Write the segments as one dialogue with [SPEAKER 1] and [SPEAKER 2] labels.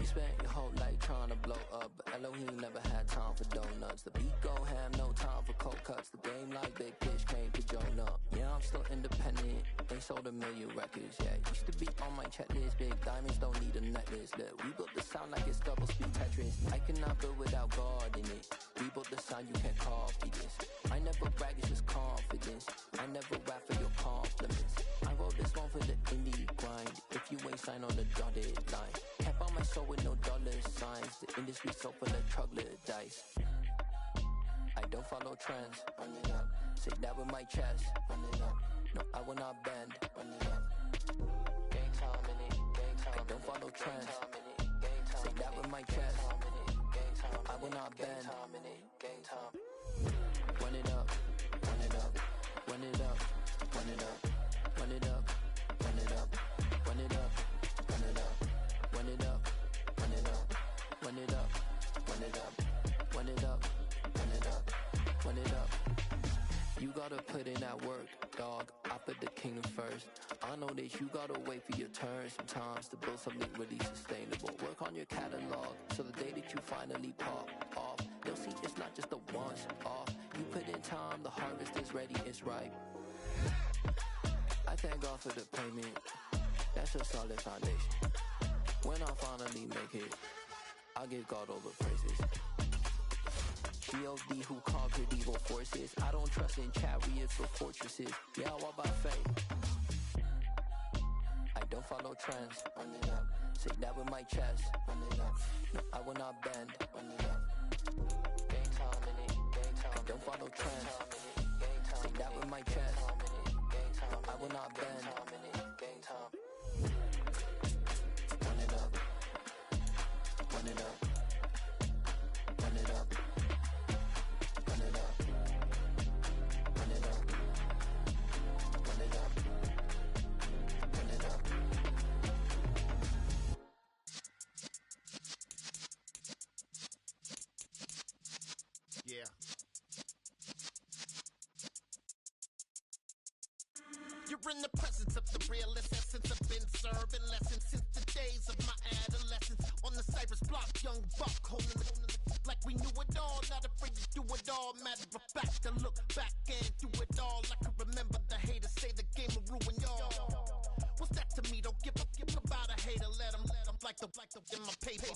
[SPEAKER 1] spent your whole life trying to blow up, but Elohim never had time for donuts. The beat go ham, no time for cold cuts. The game like Big Fish came to Jonah. Yeah, I'm still independent, ain't sold a million records yet. Used to be on my checklist, big diamonds don't need a necklace. Look, we built the sound like it's double speed Tetris. I cannot build without God in it. We built the sound, you can't copy this. I never brag, it's just confidence. I never rap for your compliments. I wrote this one for the indie grind. If you ain't signed on the dotted line, can't buy my soul with no dollar signs. The industry so full of troglodytes. I don't follow trends. Run it up. Say that with my chest. Run it up. No, I will not bend. Run it up. Gang time in it. Gang time. I don't follow trends. Say that with my chest. I will not bend. Gang time. Run it up. Run it up. Run it up. Run it up. Run it up. Run it up. Run it up. Run it up. Run it up. Run it up. Run it up. Run it up. Run it up. Run it up. Run it up. You gotta put in that work, dog. I put the kingdom first. I know that you gotta wait for your turn sometimes to build something really sustainable. Work on your catalog, so the day that you finally pop off, they'll see it's not just a once off. You put in time, the harvest is ready, it's ripe. I thank God for the payment. That's a solid foundation. When I finally make it, I'll give God all the praises. G.O.D. who conquered evil forces. I don't trust in chariots or fortresses. Yeah, I walk by faith. I don't follow trends. Run it up. Say that with my chest. Run it up. No, I will not bend. Run it up. Gang time in it. Gang time. I don't follow trends. Say that with my chest. No, I will not bend. Gang time. Run it up. Run it up. Run it up. Run it up. Run it up. Run it up. Run it up.
[SPEAKER 2] Yeah. You're in the presence of the realest essence. I've been serving lessons since the days of my adolescence. On the Cypress block, young buck holding the like we knew it all. Not afraid to do it all. Matter of fact, to look back and do it all. I can remember the haters say the game will ruin y'all. What's that to me? Don't give about a hater. Let them like the in my paper.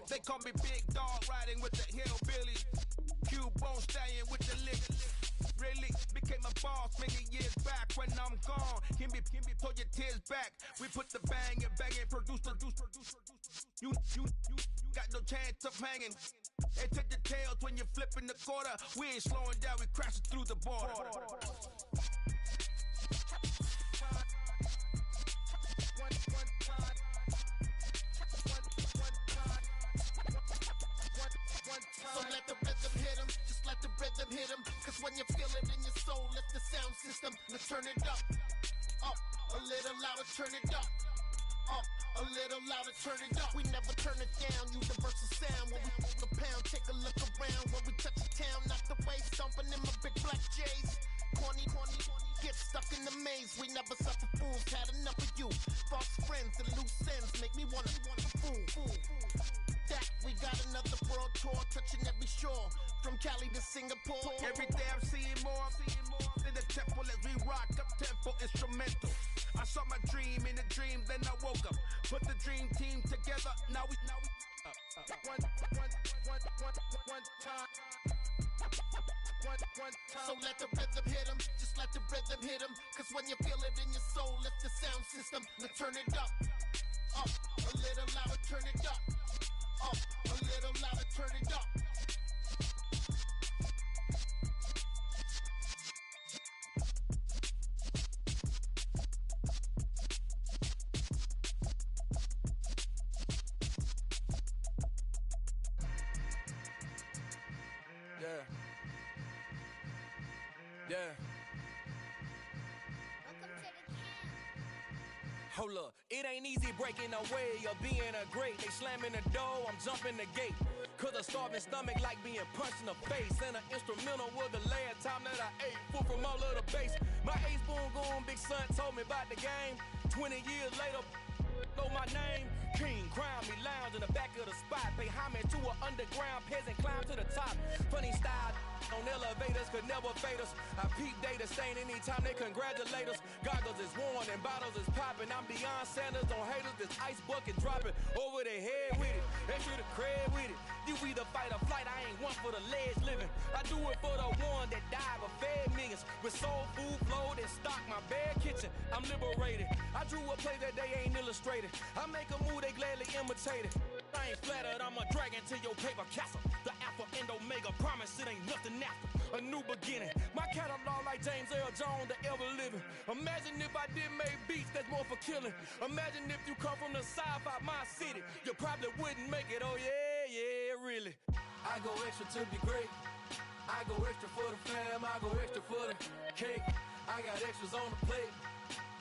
[SPEAKER 3] They call me Big Dog, riding with the hillbillies. Cubone stallion with the lick. Really became a boss many years back. When I'm gone, can be pull your tears back. We put the bang and produce. You got no chance of hanging. They take your tails when you're flipping the quarter. We ain't slowing down, we crashing through the border.
[SPEAKER 2] So let the rhythm hit him, just let the rhythm hit him. Cause when you feel it in your soul, lift the sound system. Now turn it up, a little louder, turn it up, a little louder, turn it up. We never turn it down, universal sound. When we move the pound, take a look around. When we touch the town, not the way, stomping in my big black J's. Corny, get stuck in the maze. We never suffer fools, had enough of you. False friends and loose ends make me wanna fool. That we got another world tour, touching every shore, from Cali to Singapore.
[SPEAKER 3] Every day I'm seeing more in the temple as we rock up tempo instrumental. I saw my dream in a dream, then I woke up. Put the dream team together, now we one time.
[SPEAKER 2] So let the rhythm hit him, just let the rhythm hit him. Cause when you feel it in your soul, lift the sound system. Now turn it up, a little louder, turn it up, a little louder, turn it up.
[SPEAKER 3] Yeah. Yeah. Hold up, it ain't easy breaking away or being a great. They slamming the door, I'm jumping the gate. Cause a starving stomach like being punched in the face. And an instrumental was the last time that I ate food from all of the bass. My ace boom goon, big son told me about the game. 20 years later, know my name. king, crown me, lounge in the back of the spot. Pay homage to an underground peasant, climb to the top. Funny style on elevators could never fade us. I peep data stain anytime they congratulate us. Goggles is worn and bottles is popping. I'm beyond Sanders on haters, this ice bucket dropping over their head with it. Extra the cred with it. You either fight or flight, I ain't one for the ledge living. I do it for the one that died but fed millions. With soul food flowed and stocked my bare kitchen. I'm liberated. I drew a play that they ain't illustrated. I make a move, they gladly imitate it. I ain't flattered, I'm a dragon to your paper castle. The alpha and omega, promise it ain't nothing after. A new beginning. My catalog like James Earl Jones, the ever living. Imagine if I did make beats that's more for killing. Imagine if you come from the south out my city. You probably wouldn't make it, oh yeah, really. I go extra to be great. I go extra for the fam, I go extra for the cake. I got extras on the plate.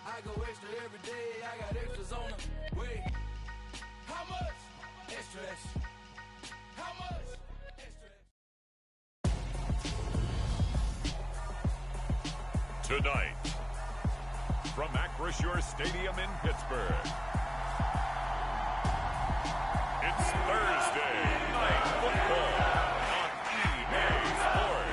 [SPEAKER 3] I go extra every day, I got extras on the way. How much? Extra, extra. How much? Extra, extra.
[SPEAKER 4] Tonight, from Acrisure Stadium in Pittsburgh, it's Thursday Night Football on EA Sports.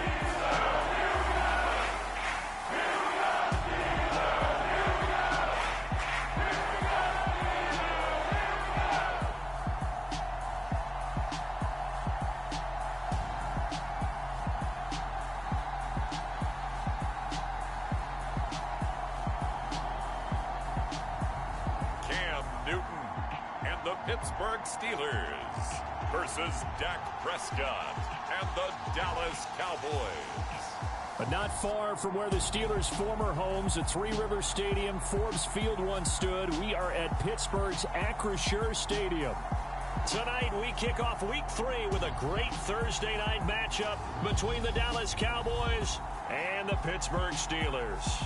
[SPEAKER 4] Pittsburgh Steelers versus Dak Prescott and the Dallas Cowboys.
[SPEAKER 5] But not far from where the Steelers' former homes at Three Rivers Stadium, Forbes Field once stood, we are at Pittsburgh's Acrisure Stadium. Tonight, we kick off Week 3 with a great Thursday night matchup between the Dallas Cowboys and the Pittsburgh Steelers.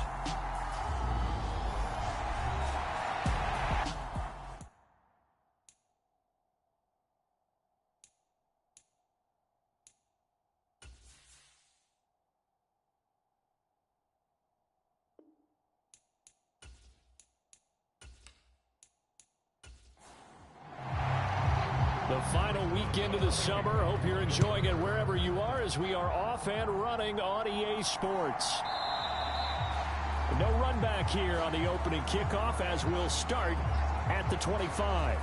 [SPEAKER 5] The final weekend of the summer. Hope you're enjoying it wherever you are as we are off and running on EA Sports. No run back here on the opening kickoff as we'll start at the 25.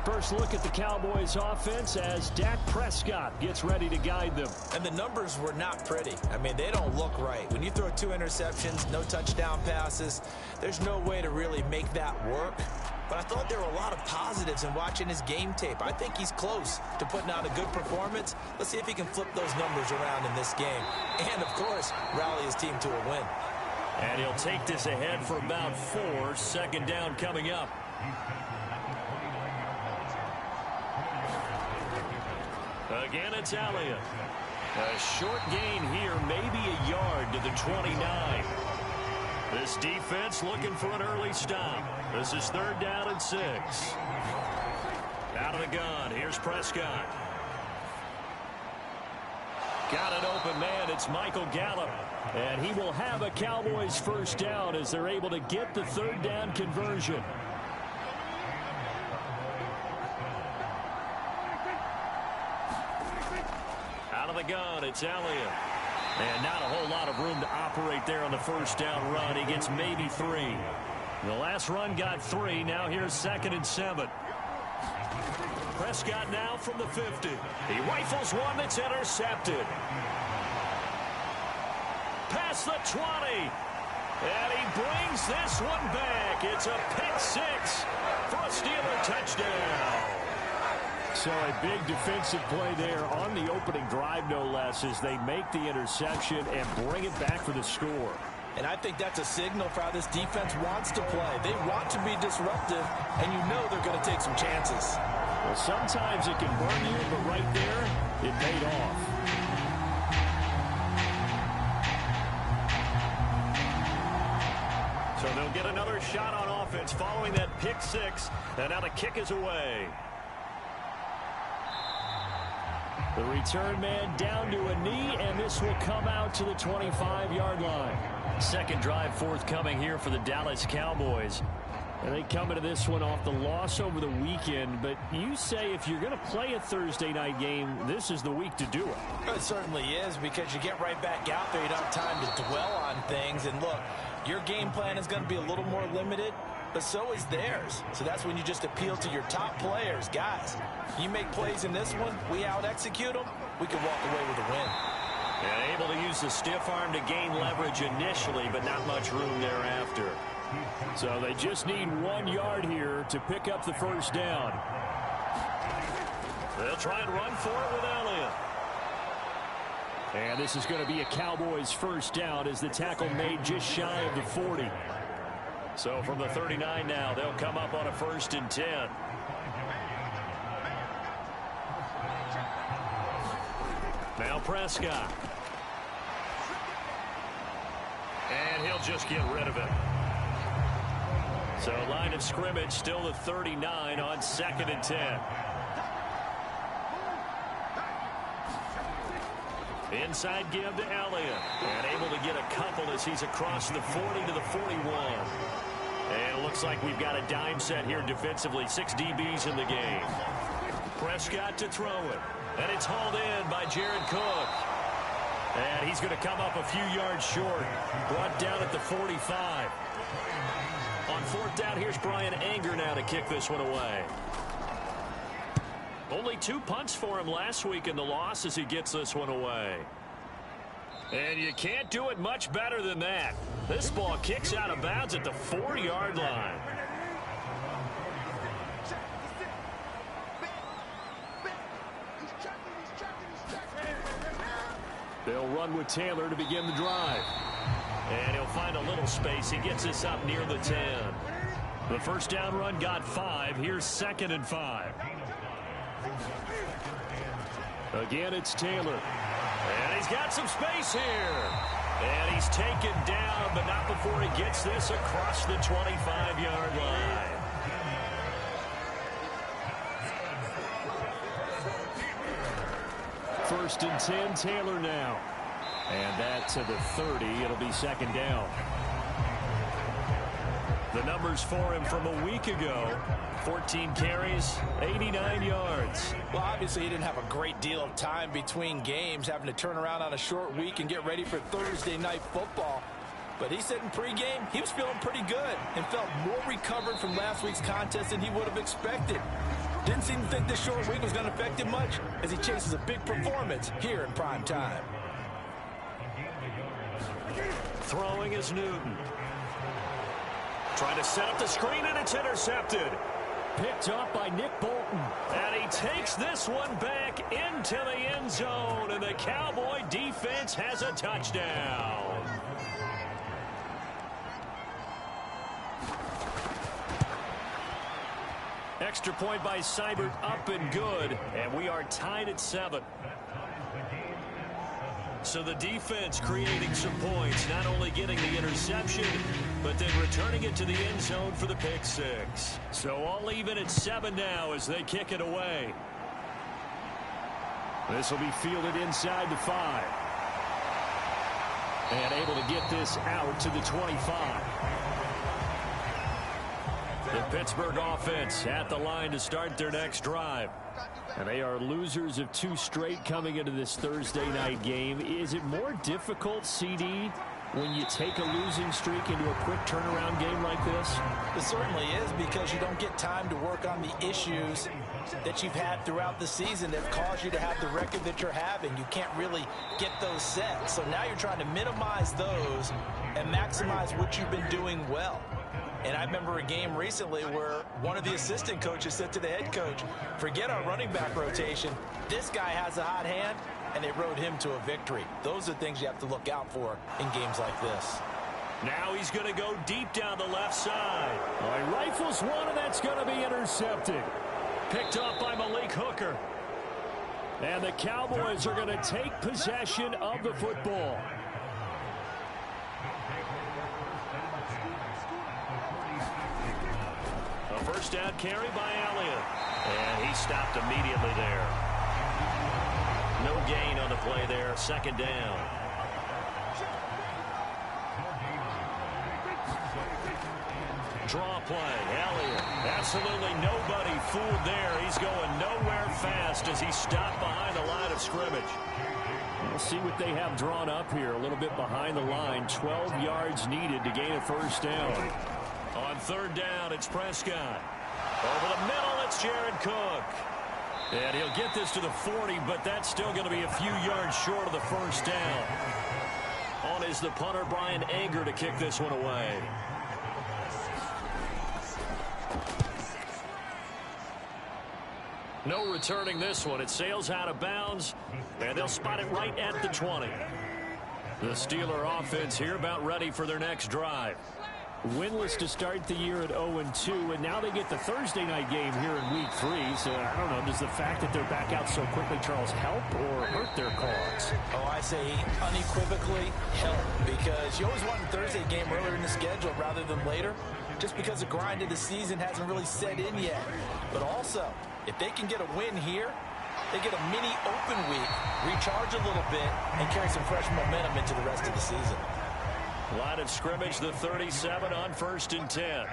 [SPEAKER 5] First look at the Cowboys offense as Dak Prescott gets ready to guide them.
[SPEAKER 6] And the numbers were not pretty. I mean, they don't look right. When you throw 2 interceptions, no touchdown passes, there's no way to really make that work. But I thought there were a lot of positives in watching his game tape. I think he's close to putting out a good performance. Let's see if he can flip those numbers around in this game. And, of course, rally his team to a win.
[SPEAKER 5] And he'll take this ahead for about 4. Second down coming up. Again, it's Elliott. A short gain here, maybe a yard to the 29. This defense looking for an early stop. This is 3rd down and 6. Out of the gun, here's Prescott. Got an open man, it's Michael Gallup. And he will have a Cowboys first down as they're able to get the 3rd down conversion. Out of the gun, it's Elliott. And not a whole lot of room to operate there on the first down run. He gets maybe 3. The last run got 3. Now here's 2nd and 7. Prescott now from the 50. He rifles one that's intercepted. Past the 20. And he brings this one back. It's a pick 6 for a Steeler touchdown. So a big defensive play there on the opening drive, no less, as they make the interception and bring it back for the score.
[SPEAKER 6] And I think that's a signal for how this defense wants to play. They want to be disruptive, and you know they're going to take some chances.
[SPEAKER 5] Well, sometimes it can burn you, but right there, it paid off. So they'll get another shot on offense following that pick 6, and now the kick is away. The return man down to a knee, and this will come out to the 25-yard line. Second drive forthcoming here for the Dallas Cowboys. And they come into this one off the loss over the weekend, but you say if you're going to play a Thursday night game, this is the week to do it.
[SPEAKER 6] It certainly is, because you get right back out there. You don't have time to dwell on things. And look, your game plan is going to be a little more limited, but so is theirs. So that's when you just appeal to your top players. Guys, you make plays in this one, we out-execute them, we can walk away with a win.
[SPEAKER 5] And able to use the stiff arm to gain leverage initially, but not much room thereafter. So they just need 1 yard here to pick up the first down. They'll try and run for it with Elliott. And this is going to be a Cowboys first down as the tackle made just shy of the 40. So from the 39 now, they'll come up on a 1st and 10. Now Prescott. And he'll just get rid of it. So line of scrimmage still the 39 on 2nd and 10. Inside give to Elliott. And able to get a couple as he's across the 40 to the 41. And it looks like we've got a dime set here defensively. 6 DBs in the game. Prescott to throw it. And it's hauled in by Jared Cook. And he's going to come up a few yards short. Brought down at the 45. On 4th down, here's Brian Anger now to kick this one away. Only 2 punts for him last week in the loss as he gets this one away. And you can't do it much better than that. This ball kicks out of bounds at the 4-yard line. They'll run with Taylor to begin the drive. And he'll find a little space. He gets this up near the 10. The first down run got 5. Here's 2nd and 5. Again, it's Taylor. And he's got some space here. And he's taken down, but not before he gets this across the 25-yard line. First and 10, Taylor now. And that to the 30. It'll be 2nd down. The numbers for him from a week ago. 14 carries, 89 yards.
[SPEAKER 6] Well, obviously he didn't have a great deal of time between games, having to turn around on a short week and get ready for Thursday night football. But he said in pregame he was feeling pretty good and felt more recovered from last week's contest than he would have expected. Didn't seem to think this short week was going to affect him much as he chases a big performance here in prime time.
[SPEAKER 5] Throwing is Newton. Trying to set up the screen, and it's intercepted. Picked up by Nick Bolton. And he takes this one back into the end zone, and the Cowboy defense has a touchdown. Extra point by Seibert, up and good, and we are tied at 7. So the defense creating some points, not only getting the interception, but then returning it to the end zone for the pick 6. So all even at 7 now as they kick it away. This will be fielded inside the 5. And able to get this out to the 25. The Pittsburgh offense at the line to start their next drive. And they are losers of 2 straight coming into this Thursday night game. Is it more difficult, CD, when you take a losing streak into a quick turnaround game like this?
[SPEAKER 6] It certainly is, because you don't get time to work on the issues that you've had throughout the season that caused you to have the record that you're having. You can't really get those set. So now you're trying to minimize those and maximize what you've been doing well. And I remember a game recently where one of the assistant coaches said to the head coach, forget our running back rotation. This guy has a hot hand, and they rode him to a victory. Those are things you have to look out for in games like this.
[SPEAKER 5] Now he's going to go deep down the left side. He rifles one, and that's going to be intercepted. Picked up by Malik Hooker. And the Cowboys are going to take possession of the football. A first down carry by Elliott. And he stopped immediately there. No gain on the play there. 2nd down. draw play. Elliott, absolutely nobody fooled there. He's going nowhere fast as he stopped behind the line of scrimmage. We'll see what they have drawn up here. A little bit behind the line. 12 yards needed to gain a first down. On third down, it's Prescott. Over the middle, it's Jared Cook. And he'll get this to the 40, but that's still going to be a few yards short of the first down. On is the punter, Brian Anger, to kick this one away. No returning this one. It sails out of bounds, and they'll spot it right at the 20. The Steeler offense here about ready for their next drive. Winless to start the year at 0-2, and now they get the Thursday night game here in Week 3. So, I don't know, does the fact that they're back out so quickly, Charles, help or hurt their cause?
[SPEAKER 6] Oh, I say unequivocally help, because you always want a Thursday game earlier in the schedule rather than later, just because the grind of the season hasn't really set in yet. But also, if they can get a win here, they get a mini open week, recharge a little bit, and carry some fresh momentum into the rest of the season.
[SPEAKER 5] Line of scrimmage, the 37 on 1st and 10.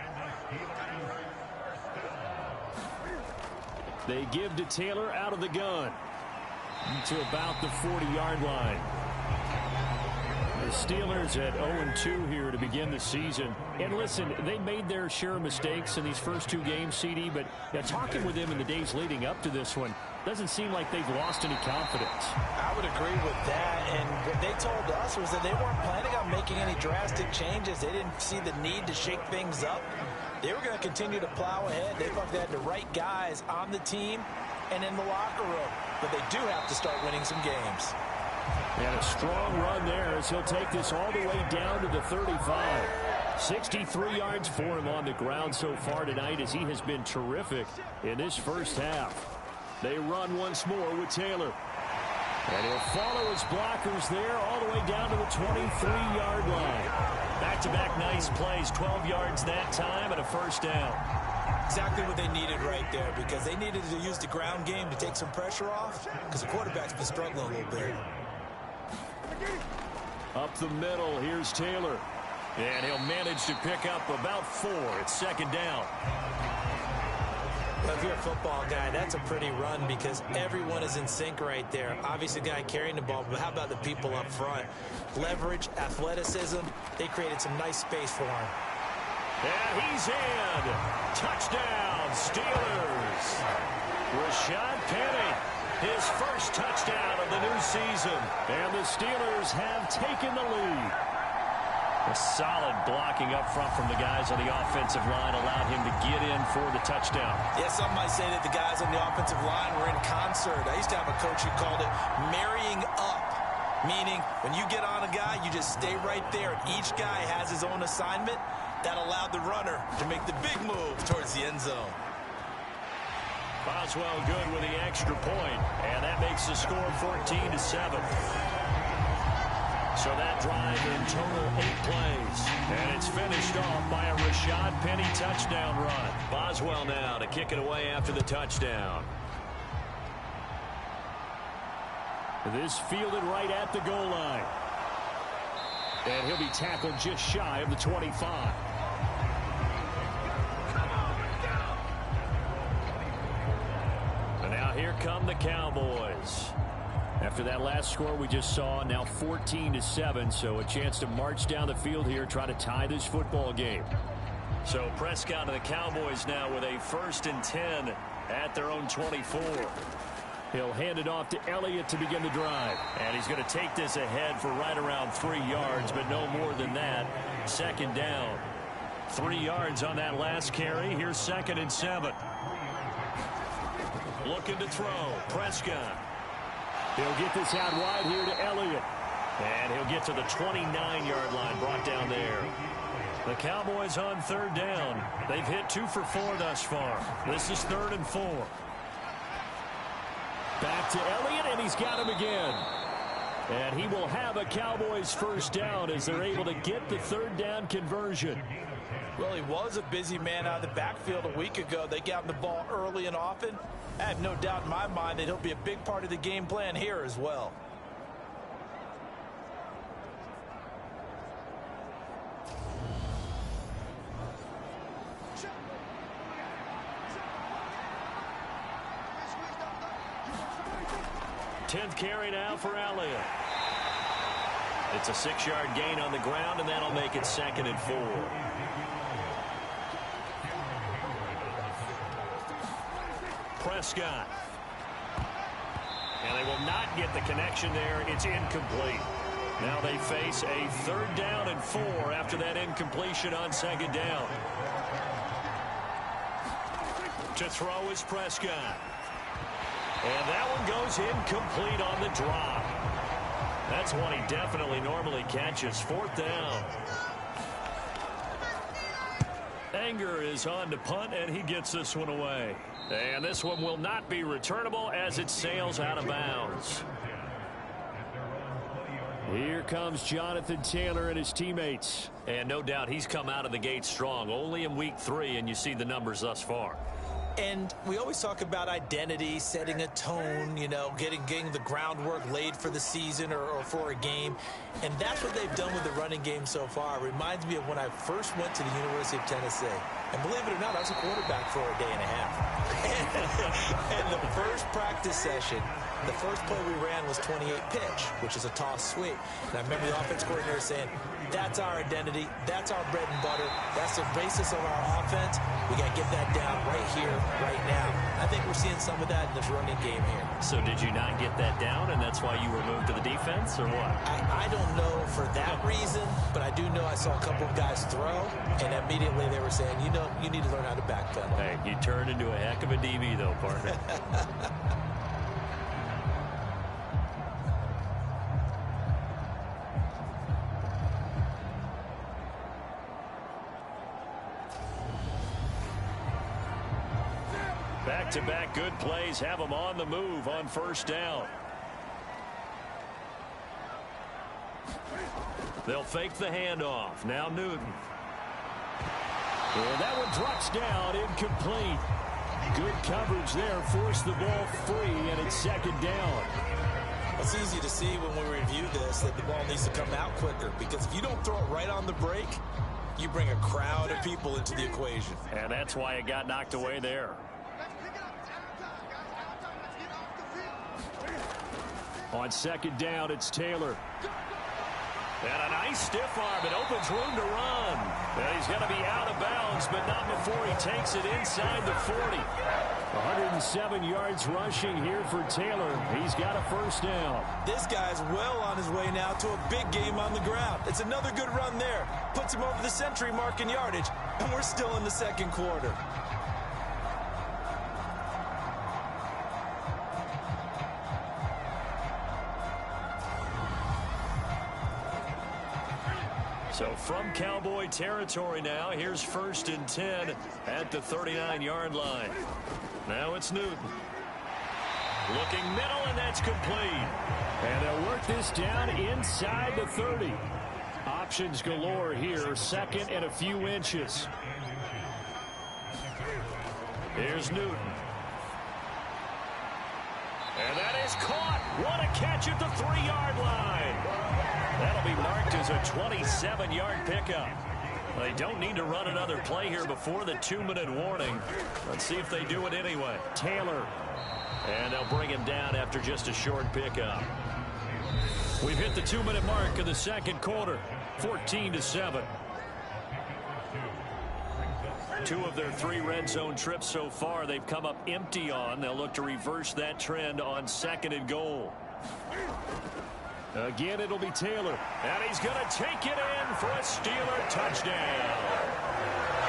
[SPEAKER 5] They give to Taylor out of the gun to about the 40-yard line. The Steelers at 0-2 here to begin the season. And listen, they made their share of mistakes in these first 2 games, CD, but talking with them in the days leading up to this one, doesn't seem like they've lost any confidence.
[SPEAKER 6] I would agree with that, and what they told us was that they weren't planning on making any drastic changes. They didn't see the need to shake things up. They were going to continue to plow ahead. They thought they had the right guys on the team and in the locker room, but they do have to start winning some games.
[SPEAKER 5] And a strong run there as he'll take this all the way down to the 35. 63 yards for him on the ground so far tonight as he has been terrific in this first half. They run once more with Taylor. And he'll follow his blockers there all the way down to the 23-yard line. Back-to-back nice plays, 12 yards that time and a first down.
[SPEAKER 6] Exactly what they needed right there, because they needed to use the ground game to take some pressure off, because the quarterback's been struggling a little bit.
[SPEAKER 5] Up the middle, here's Taylor. And he'll manage to pick up about 4. It's second down.
[SPEAKER 6] Well, if you're a football guy, that's a pretty run because everyone is in sync right there. Obviously, the guy carrying the ball, but how about the people up front? Leverage, athleticism, they created some nice space for him.
[SPEAKER 5] And he's in. Touchdown, Steelers. Rashad Penny, his first touchdown of the new season. And the Steelers have taken the lead. A solid blocking up front from the guys on the offensive line allowed him to get in for the touchdown.
[SPEAKER 6] Yeah, some might say that the guys on the offensive line were in concert. I used to have a coach who called it marrying up, meaning when you get on a guy, you just stay right there. And each guy has his own assignment. That allowed the runner to make the big move towards the end zone.
[SPEAKER 5] Boswell good with the extra point, and that makes the score 14-7. So that drive in total 8 plays. And it's finished off by a Rashad Penny touchdown run. Boswell now to kick it away after the touchdown. This fielded right at the goal line. And he'll be tackled just shy of the 25. And now here come the Cowboys. After that last score we just saw, now 14-7, so a chance to march down the field here, try to tie this football game. So Prescott and the Cowboys now with a 1st and 10 at their own 24. He'll hand it off to Elliott to begin the drive. And he's going to take this ahead for right around 3 yards, but no more than that. Second down. 3 yards on that last carry. Here's 2nd and 7. Looking to throw. Prescott. He'll get this out wide here to Elliott. And he'll get to the 29-yard line, brought down there. The Cowboys on 3rd down. They've hit 2 for 4 thus far. This is 3rd and 4. Back to Elliott, and he's got him again. And he will have a Cowboys first down as they're able to get the 3rd down conversion.
[SPEAKER 6] Well, he was a busy man out of the backfield a week ago. They got him the ball early and often. I have no doubt in my mind that he'll be a big part of the game plan here as well.
[SPEAKER 5] 10th carry now for Elliott. It's a 6-yard gain on the ground, and that'll make it 2nd and 4. Prescott. And they will not get the connection there. It's incomplete. Now they face a 3rd down and 4 after that incompletion on 2nd down. To throw is Prescott. And that one goes incomplete on the drop. That's one he definitely normally catches. 4th down. Anger is on to punt, and he gets this one away. And this one will not be returnable as it sails out of bounds. Here comes Jonathan Taylor and his teammates. And no doubt he's come out of the gate strong. Only in week 3, and you see the numbers thus far.
[SPEAKER 6] And we always talk about identity, setting a tone, you know, getting the groundwork laid for the season or for a game. And that's what they've done with the running game so far. It reminds me of when I first went to the University of Tennessee. And believe it or not, I was a quarterback for a day and a half. And the first practice session, the first play we ran was 28 pitch, which is a toss sweep. And I remember the offense coordinator saying, that's our identity. That's our bread and butter. That's the basis of our offense. We got to get that down right here, right now. I think we're seeing some of that in this running game here.
[SPEAKER 5] So did you not get that down, and that's why you were moved to the defense, or what?
[SPEAKER 6] I don't know for that reason, but I do know I saw a couple of guys throw, and immediately they were saying, you know, you need to learn how to backpedal.
[SPEAKER 5] Hey, you turned into a heck of a DB, though, partner. Back-to-back good plays have them on the move on 1st down. They'll fake the handoff. Now Newton. And that one drops down, incomplete. Good coverage there, forced the ball free, and it's 2nd down.
[SPEAKER 6] It's easy to see when we review this that the ball needs to come out quicker, because if you don't throw it right on the break, you bring a crowd of people into the equation.
[SPEAKER 5] And that's why it got knocked away there. On 2nd down, it's Taylor. And a nice stiff arm. It opens room to run. And he's going to be out of bounds, but not before he takes it inside the 40. 107 yards rushing here for Taylor. He's got a 1st down.
[SPEAKER 6] This guy's well on his way now to a big game on the ground. It's another good run there. Puts him over the century mark in yardage, and we're still in the 2nd quarter.
[SPEAKER 5] So from Cowboy territory now, here's 1st and 10 at the 39-yard line. Now it's Newton. Looking middle, and that's complete. And they'll work this down inside the 30. Options galore here, 2nd and a few inches. Here's Newton. And that is caught. What a catch at the 3-yard line. That'll be marked as a 27-yard pickup. They don't need to run another play here before the 2-minute warning. Let's see if they do it anyway. Taylor. And they'll bring him down after just a short pickup. We've hit the 2-minute mark of the 2nd quarter. 14-7. 2 of their 3 red zone trips so far they've come up empty on. They'll look to reverse that trend on 2nd and goal. Again, it'll be Taylor. And he's going to take it in for a Steeler touchdown.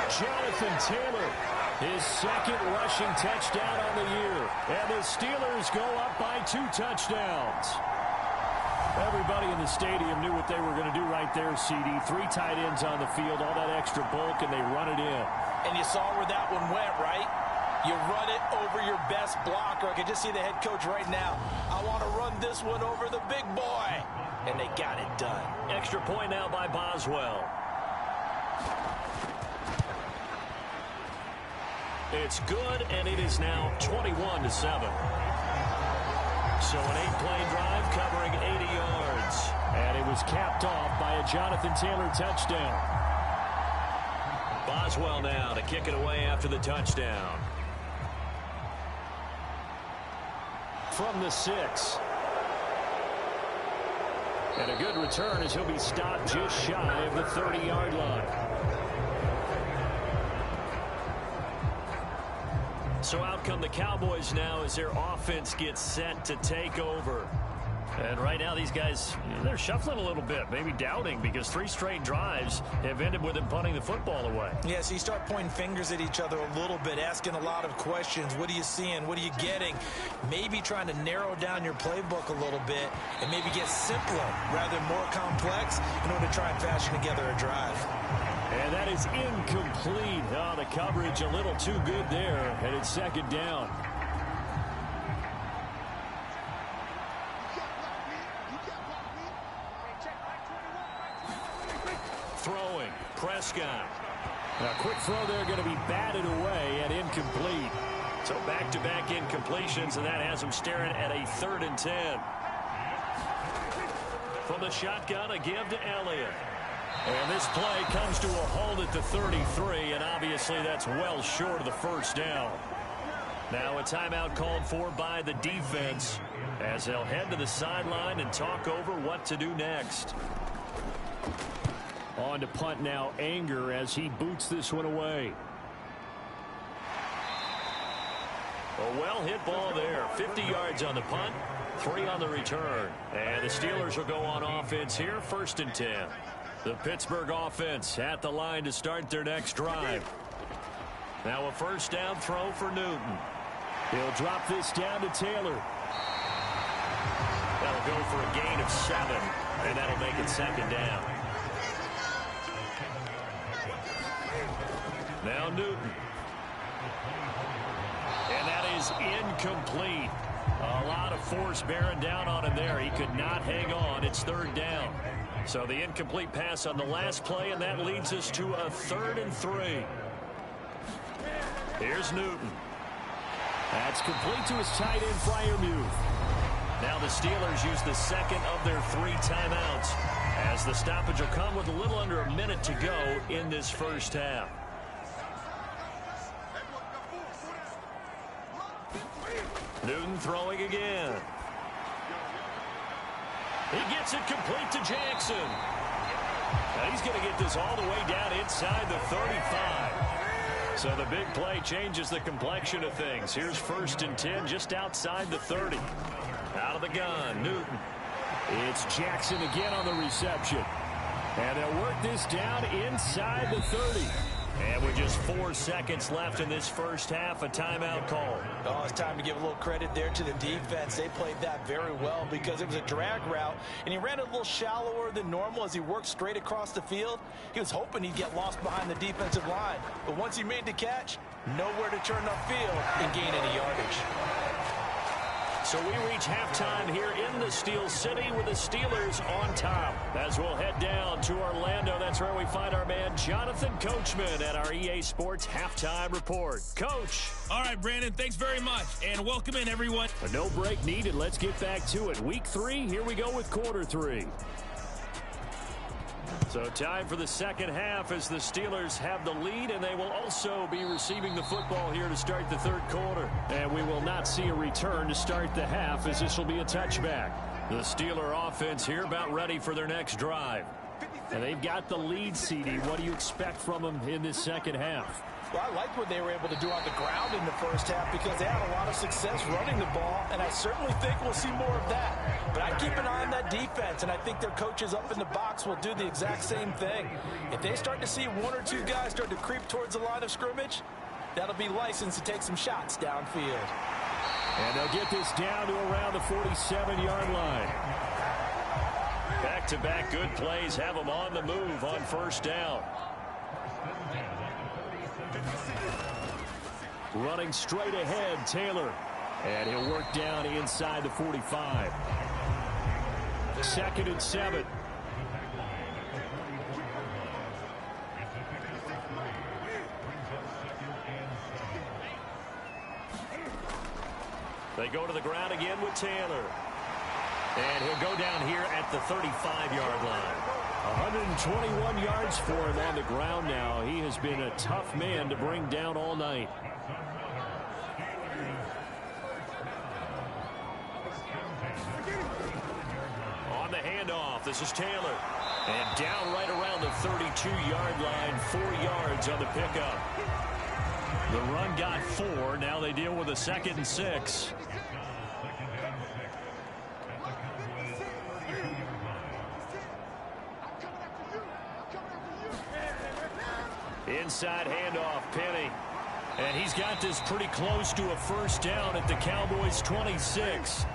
[SPEAKER 5] Jonathan Taylor, his 2nd rushing touchdown on the year. And the Steelers go up by 2 touchdowns. Everybody in the stadium knew what they were going to do right there, CD. 3 tight ends on the field, all that extra bulk, and they run it in.
[SPEAKER 6] And you saw where that one went, right? You run it over your best blocker. I can just see the head coach right now. I want to run this one over the big boy. And they got it done.
[SPEAKER 5] Extra point now by Boswell. It's good, and it is now 21-7. So an 8-play drive covering 80 yards. And it was capped off by a Jonathan Taylor touchdown. Boswell now to kick it away after the touchdown. From the 6. And a good return as he'll be stopped just shy of the 30-yard line. So out come the Cowboys now as their offense gets set to take over. And right now these guys, they're shuffling a little bit, maybe doubting, because 3 straight drives have ended with them punting the football away.
[SPEAKER 6] Yeah, so you start pointing fingers at each other a little bit, asking a lot of questions. What are you seeing? What are you getting? Maybe trying to narrow down your playbook a little bit and maybe get simpler rather than more complex in order to try and fashion together a drive.
[SPEAKER 5] And that is incomplete. Oh, the coverage a little too good there, and it's second down. Throwing, Prescott. A quick throw there going to be batted away and incomplete. So back-to-back incompletions, and that has him staring at a 3rd and 10. From the shotgun, a give to Elliott. And this play comes to a halt at the 33, and obviously that's well short of the first down. Now a timeout called for by the defense as they'll head to the sideline and talk over what to do next. On to punt now, Anger, as he boots this one away. A well-hit ball there. 50 yards on the punt, 3 on the return. And the Steelers will go on offense here, 1st and 10. The Pittsburgh offense at the line to start their next drive. Now a first down throw for Newton. He'll drop this down to Taylor. That'll go for a gain of 7, and that'll make it second down. Now Newton. And that is incomplete. A lot of force bearing down on him there. He could not hang on. It's 3rd down. So the incomplete pass on the last play, and that leads us to a 3rd and 3. Here's Newton. That's complete to his tight end, Freiermuth. Now the Steelers use the second of their 3 timeouts, as the stoppage will come with a little under a minute to go in this first half. Newton throwing again. He gets it complete to Jackson. Now he's going to get this all the way down inside the 35. So the big play changes the complexion of things. Here's 1st and 10 just outside the 30. Out of the gun, Newton. It's Jackson again on the reception. And they'll work this down inside the 30. And with just 4 seconds left in this first half, a timeout call.
[SPEAKER 6] Oh, it's time to give a little credit there to the defense. They played that very well because it was a drag route, and he ran it a little shallower than normal as he worked straight across the field. He was hoping he'd get lost behind the defensive line. But once he made the catch, nowhere to turn upfield and gain any yardage.
[SPEAKER 5] So we reach halftime here in the Steel City with the Steelers on top. As we'll head down to Orlando, that's where we find our man Jonathan Coachman at our EA Sports Halftime Report. Coach.
[SPEAKER 7] All right, Brandon, thanks very much, and welcome in, everyone.
[SPEAKER 5] A no break needed. Let's get back to it. Week 3, here we go with quarter 3. So time for the second half as the Steelers have the lead, and they will also be receiving the football here to start the 3rd quarter. And we will not see a return to start the half, as this will be a touchback. The Steeler offense here about ready for their next drive. And they've got the lead, CD. What do you expect from them in this second half?
[SPEAKER 6] Well, I liked what they were able to do on the ground in the first half because they had a lot of success running the ball, and I certainly think we'll see more of that. But I'd keep an eye on that defense, and I think their coaches up in the box will do the exact same thing. If they start to see 1 or 2 guys start to creep towards the line of scrimmage, that'll be licensed to take some shots downfield.
[SPEAKER 5] And they'll get this down to around the 47-yard line. Back-to-back good plays have them on the move on first down. Running straight ahead, Taylor. And he'll work down inside the 45. 2nd and 7. They go to the ground again with Taylor. And he'll go down here at the 35-yard line. 121 yards for him on the ground now. He has been a tough man to bring down all night. On the handoff. This is Taylor. And down right around the 32-yard line, 4 yards on the pickup. The run got 4. Now they deal with a 2nd and 6. Inside handoff, Penny. And he's got this pretty close to a first down at the Cowboys' 26.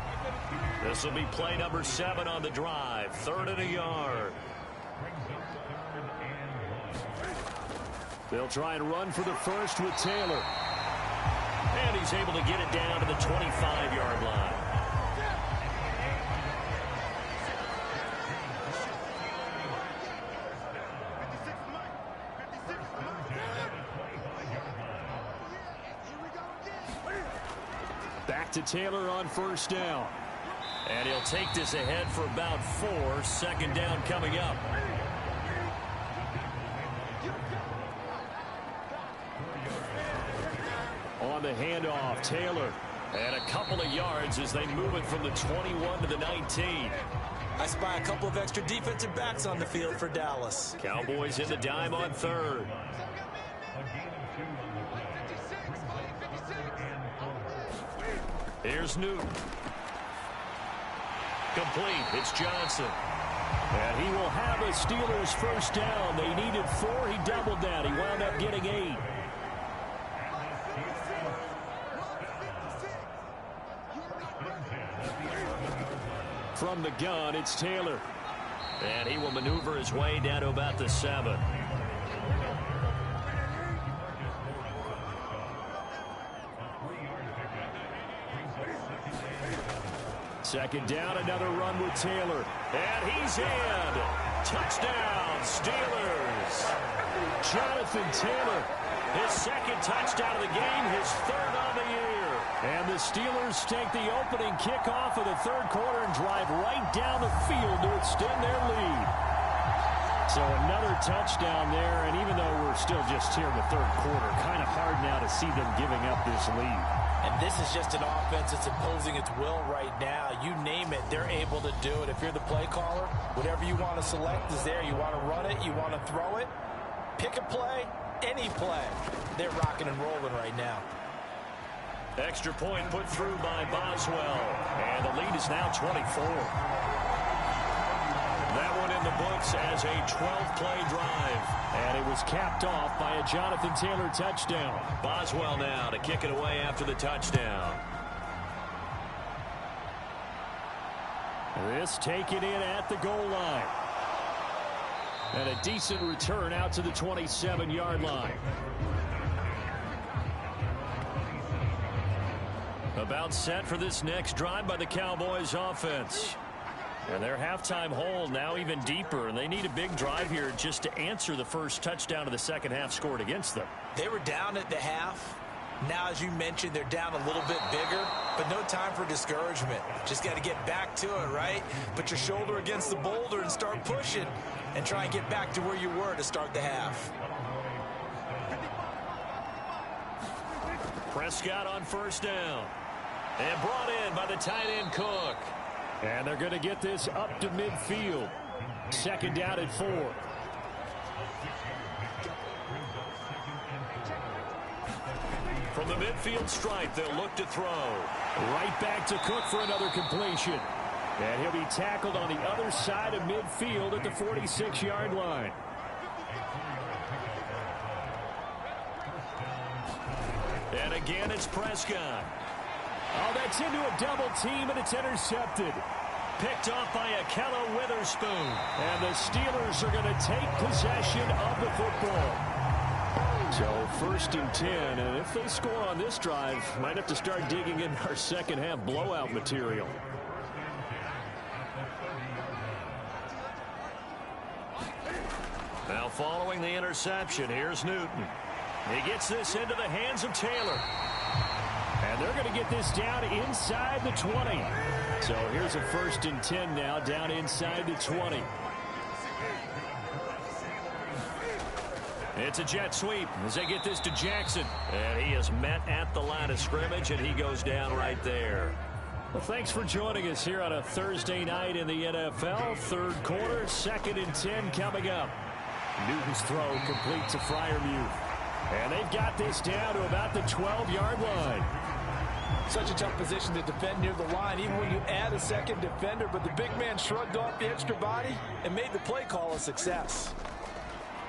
[SPEAKER 5] This will be play number 7 on the drive. 3rd and a yard. They'll try and run for the first with Taylor. And he's able to get it down to the 25-yard line. Back to Taylor on first down. And he'll take this ahead for about 4. 2nd down coming up. On the handoff, Taylor. And a couple of yards as they move it from the 21 to the 19.
[SPEAKER 6] I spy a couple of extra defensive backs on the field for Dallas.
[SPEAKER 5] Cowboys in the dime on 3rd. Here's Newton. Complete. It's Johnson. And he will have a Steelers first down. They needed 4. He doubled that. He wound up getting 8. From the gun, it's Taylor. And he will maneuver his way down to about the 7. Second down, another run with Taylor. And he's in. Touchdown, Steelers. Jonathan Taylor, his 2nd touchdown of the game, his 3rd on the year. And the Steelers take the opening kickoff of the 3rd quarter and drive right down the field to extend their lead. So another touchdown there, and even though we're still just here in the 3rd quarter, kind of hard now to see them giving up this lead.
[SPEAKER 6] And this is just an offense that's imposing its will right now. You name it, they're able to do it. If you're the play caller, whatever you want to select is there. You want to run it, you want to throw it, pick a play, any play. They're rocking and rolling right now.
[SPEAKER 5] Extra point put through by Boswell. And the lead is now 24. That one in the books as a 12-play drive. And it was capped off by a Jonathan Taylor touchdown. Boswell now to kick it away after the touchdown. This taken in at the goal line. And a decent return out to the 27-yard line. About set for this next drive by the Cowboys offense. And their halftime hole now even deeper, and they need a big drive here just to answer the first touchdown of the second half scored against them.
[SPEAKER 6] They were down at the half. Now, as you mentioned, they're down a little bit bigger, but no time for discouragement. Just got to get back to it, right? Put your shoulder against the boulder and start pushing and try and get back to where you were to start the half.
[SPEAKER 5] Prescott on first down. And brought in by the tight end Cook. And they're going to get this up to midfield. 2nd down at 4. From the midfield stripe, they'll look to throw. Right back to Cook for another completion. And he'll be tackled on the other side of midfield at the 46-yard line. And again, it's Prescott. Oh, that's into a double team, and it's intercepted. Picked off by Akello Witherspoon. And the Steelers are going to take possession of the football. So 1st and 10, and if they score on this drive, might have to start digging in our second half blowout material. Now following the interception, here's Newton. He gets this into the hands of Taylor. And they're going to get this down inside the 20. So here's a 1st and 10 now, down inside the 20. It's a jet sweep as they get this to Jackson. And he is met at the line of scrimmage, and he goes down right there. Well, thanks for joining us here on a Thursday night in the NFL. Third quarter, 2nd and 10 coming up. Newton's throw complete to Freiermuth. And they've got this down to about the 12-yard line.
[SPEAKER 6] Such a tough position to defend near the line, even when you add a second defender. But the big man shrugged off the extra body and made the play call a success.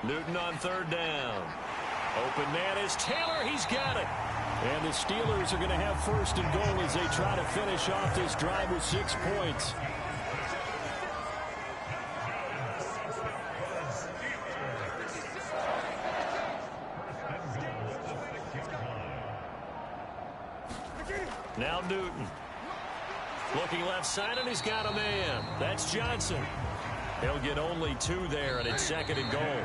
[SPEAKER 5] Newton on 3rd down. Open man is Taylor. He's got it. And the Steelers are going to have 1st and goal as they try to finish off this drive with 6 points. Now Newton. Looking left side, and he's got a man. That's Johnson. He'll get only 2 there, and it's 2nd and goal.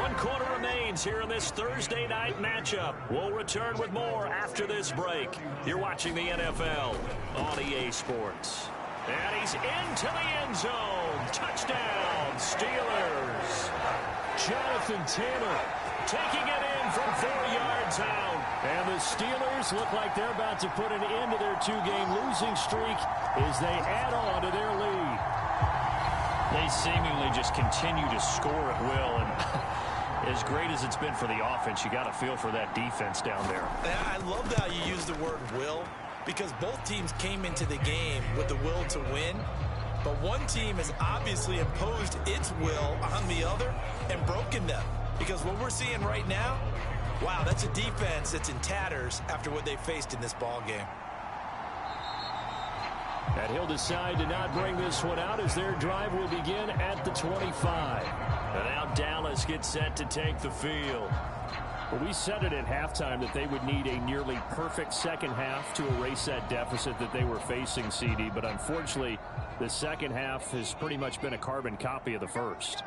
[SPEAKER 5] 1 quarter remains here in this Thursday night matchup. We'll return with more after this break. You're watching the NFL on EA Sports. And he's into the end zone. Touchdown, Steelers. Jonathan Taylor taking it in from 4 yards out. And the Steelers look like they're about to put an end to their 2-game losing streak as they add on to their lead. They seemingly just continue to score at will, and as great as it's been for the offense, you got to feel for that defense down there.
[SPEAKER 6] I love how you use the word will, because both teams came into the game with the will to win, but one team has obviously imposed its will on the other and broken them. Because what we're seeing right now, wow, that's a defense that's in tatters after what they faced in this ball game.
[SPEAKER 5] And he'll decide to not bring this one out as their drive will begin at the 25. And now Dallas gets set to take the field. Well, we said it at halftime that they would need a nearly perfect second half to erase that deficit that they were facing, CD. But unfortunately, the second half has pretty much been a carbon copy of the first.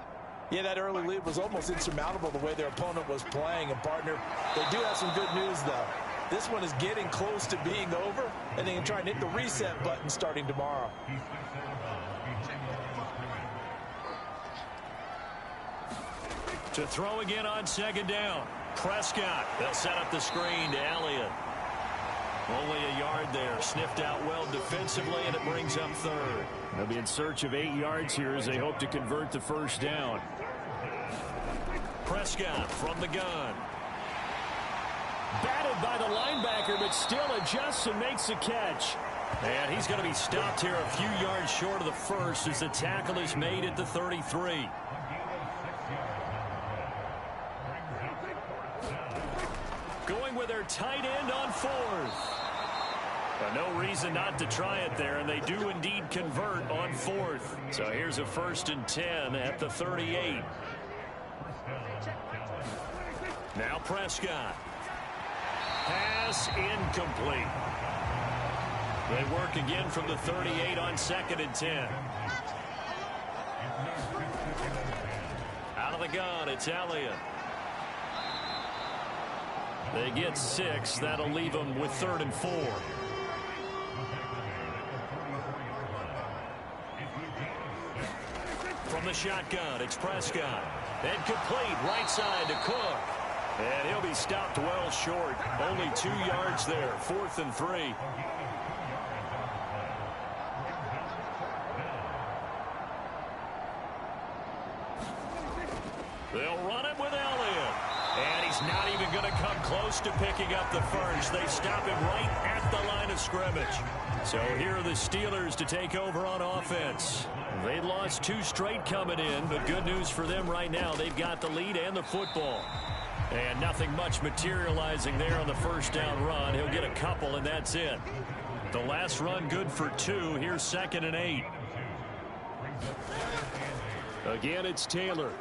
[SPEAKER 6] Yeah, that early lead was almost insurmountable the way their opponent was playing. And, partner, they do have some good news, though. This one is getting close to being over, and they can try and hit the reset button starting tomorrow.
[SPEAKER 5] To throw again on 2nd down. Prescott. They'll set up the screen to Elliott. Only a yard there. Sniffed out well defensively, and it brings up 3rd. They'll be in search of 8 yards here as they hope to convert the 1st down. Prescott from the gun. Batted by the linebacker, but still adjusts and makes the catch. And he's going to be stopped here a few yards short of the 1st as the tackle is made at the 33. Going with their tight end on 4th. But no reason not to try it there, and they do indeed convert on 4th. So here's a 1st and 10 at the 38. Now Prescott. Pass incomplete. They work again from the 38 on 2nd and 10. Out of the gun, it's Elliott. They get 6. That'll leave them with 3rd and 4. From the shotgun, it's Prescott. And complete right side to Cook. And he'll be stopped well short. Only 2 yards there. 4th and 3. They'll run it with Elliott. And he's not even going to come close to picking up the 1st. They stop him right at the line of scrimmage. So here are the Steelers to take over on offense. They lost 2 straight coming in, but good news for them right now. They've got the lead and the football. And nothing much materializing there on the 1st down run. He'll get a couple, and that's it. The last run good for 2. Here's 2nd and 8. Again, it's Taylor.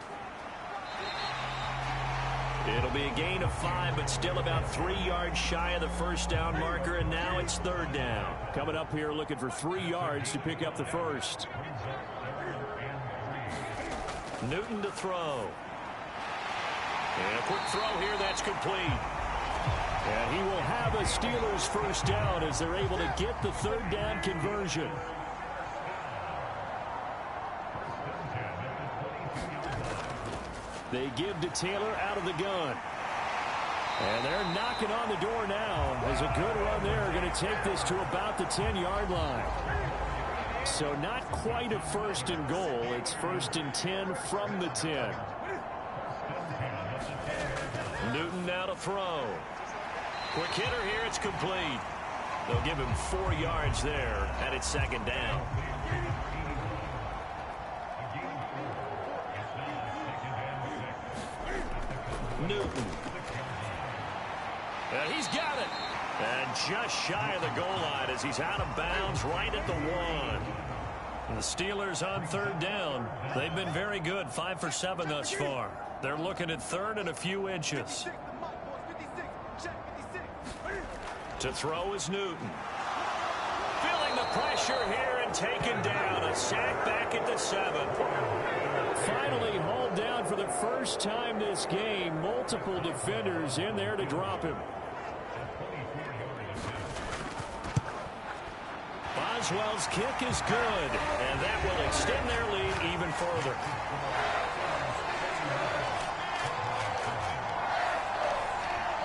[SPEAKER 5] It'll be a gain of 5, but still about 3 yards shy of the 1st down marker, and now it's 3rd down. Coming up here looking for 3 yards to pick up the 1st. Newton to throw. And a quick throw here, that's complete. And he will have a Steelers 1st down as they're able to get the 3rd down conversion. They give to Taylor out of the gun. And they're knocking on the door now. As a good run there, going to take this to about the 10-yard line. So not quite a first and goal. It's first and 10 from the 10. Newton now to throw. Quick hitter here. It's complete. They'll give him 4 yards there, and it's second down. Newton. And he's got it. And just shy of the goal line as he's out of bounds right at the 1. The Steelers on third down. They've been very good, 5 for 7 thus far. They're looking at third and a few inches. To throw is Newton. Feeling the pressure here and taken down. A sack back at the 7. Finally hauled down for the first time this game. Multiple defenders in there to drop him. Boswell's kick is good, and that will extend their lead even further.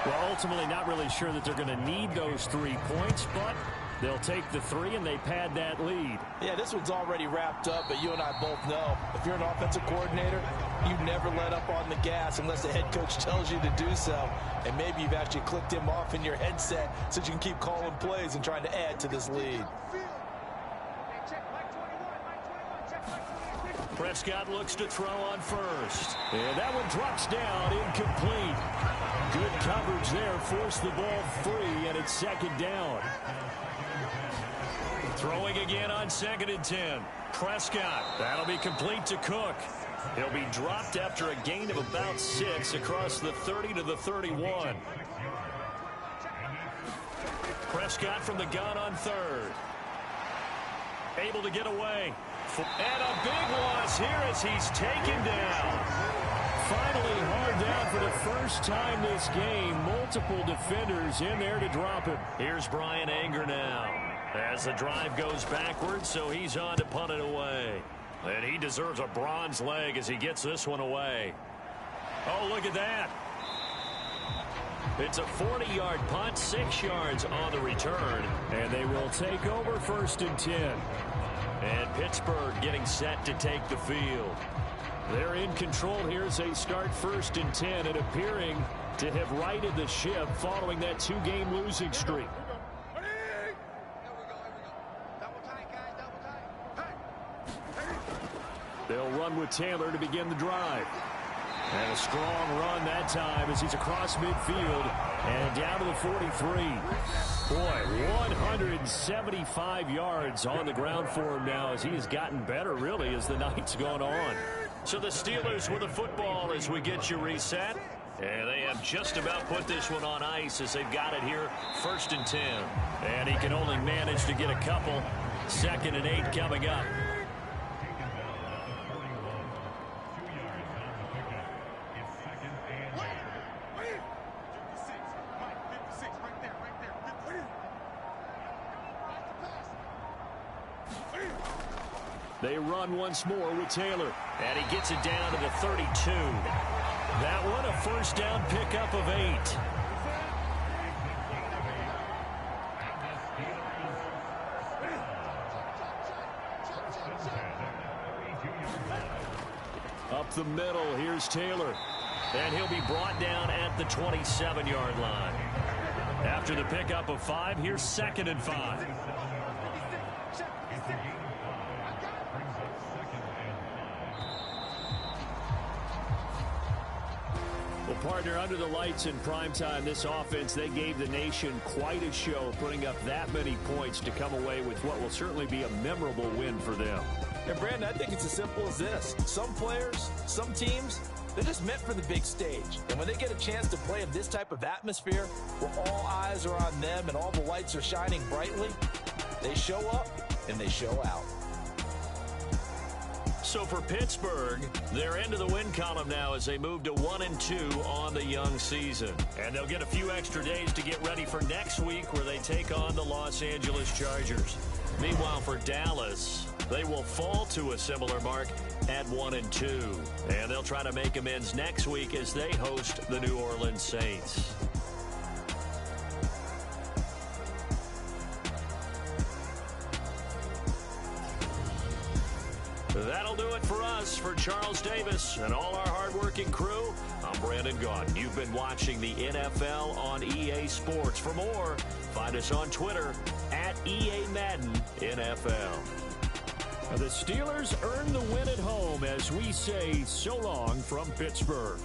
[SPEAKER 5] Well, ultimately not really sure that they're going to need those 3 points, but they'll take the 3 and they pad that lead.
[SPEAKER 6] Yeah, this one's already wrapped up, but you and I both know if you're an offensive coordinator, you never let up on the gas unless the head coach tells you to do so. And maybe you've actually clicked him off in your headset so you can keep calling plays and trying to add to this lead.
[SPEAKER 5] Prescott looks to throw on first. And that one drops down, incomplete. Good coverage there, forced the ball free, and it's second down. Throwing again on second and 10. Prescott, that'll be complete to Cook. He'll be dropped after a gain of about 6 across the 30 to the 31. Prescott from the gun on third. Able to get away. And a big loss here as he's taken down. Finally hauled down for the first time this game. Multiple defenders in there to drop him. Here's Brian Anger now. As the drive goes backwards, so he's on to punt it away. And he deserves a bronze leg as he gets this one away. Oh, look at that. It's a 40-yard punt, 6 yards on the return. And they will take over first and 10. And Pittsburgh getting set to take the field. They're in control here as they start first and 10 and appearing to have righted the ship following that 2-game losing streak. They'll run with Taylor to begin the drive. And a strong run that time as he's across midfield and down to the 43. Boy, 175 yards on the ground for him now as he has gotten better, really, as the night's gone on. So the Steelers with the football as we get you reset. And they have just about put this one on ice as they've got it here, first and 10. And he can only manage to get a couple. Second and 8 coming up. They run once more with Taylor. And he gets it down to the 32. That one a first down pickup of 8. Up the middle, here's Taylor. And he'll be brought down at the 27-yard line. After the pickup of 5, here's second and 5. Well, partner, under the lights in primetime, this offense, they gave the nation quite a show, putting up that many points to come away with what will certainly be a memorable win for them.
[SPEAKER 6] And, Brandon, I think it's as simple as this. Some players, some teams, they're just meant for the big stage. And when they get a chance to play in this type of atmosphere, where all eyes are on them and all the lights are shining brightly, they show up and they show out.
[SPEAKER 5] So for Pittsburgh, they're into the win column now as they move to 1-2 on the young season. And they'll get a few extra days to get ready for next week where they take on the Los Angeles Chargers. Meanwhile, for Dallas, they will fall to a similar mark at 1-2. And they'll try to make amends next week as they host the New Orleans Saints. That'll do it for us. For Charles Davis and all our hardworking crew, I'm Brandon Gaudin. You've been watching the NFL on EA Sports. For more, find us on Twitter at EA Madden NFL. The Steelers earn the win at home as we say so long from Pittsburgh.